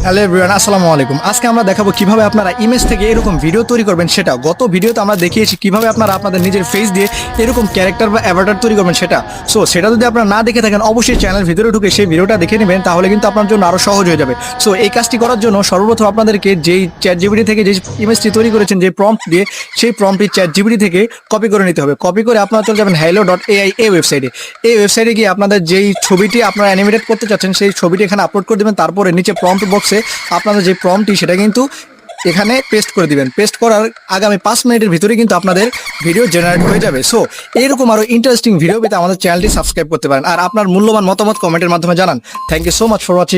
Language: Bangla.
হ্যালো এভরিওয়ান, আসসালামু আলাইকুম। আজকে আমরা দেখাবো কিভাবে আপনারা ইমেজ থেকে এরকম ভিডিও তৈরি করবেন। সেটা গত ভিডিওতে আমরা দেখিয়েছি কিভাবে আপনারা আপনাদের নিজের ফেস দিয়ে এরকম ক্যারেক্টার বা অ্যাভাটার তৈরি করবেন সেটা যদি আপনারা না দেখে থাকেন অবশ্যই চ্যানেল ভিতরে ঢুকে সেই ভিডিওটা দেখে নেবেন, তাহলে কিন্তু আপনার জন্য আরও সহজ হয়ে যাবে। সো এই কাজটি করার জন্য সর্বপ্রথম আপনাদেরকে যেই চ্যাট জিপিটি থেকে যে ইমেজটি তৈরি করেছেন, যে প্রম্পট দিয়ে, সেই প্রম্পটটি চ্যাট জিপিটি থেকে কপি করে নিতে হবে। কপি করে আপনারা চলে যাবেন hello.ai এই ওয়েবসাইটে। এই ওয়েবসাইটে গিয়ে আপনাদের যেই ছবিটি আপনারা অ্যানিমেটেড করতে চাচ্ছেন সেই ছবিটি এখানে আপলোড করে দেবেন। তারপরে নিচে প্রম্পট বক্সে আপনাদের যে প্রম্পটটি সেটা কিন্তু এখানে পেস্ট করে দিবেন। পেস্ট করার আগামী 5 মিনিটের ভিতরে কিন্তু আপনাদের ভিডিও জেনারেট হয়ে যাবে। সো এরকম আরও ইন্টারেস্টিং ভিডিও পেতে আমাদের চ্যানেলটি সাবস্ক্রাইব করতে পারেন, আর আপনার মূল্যবান মতামত কমেন্টের মাধ্যমে জানান। Thank you so much for watching.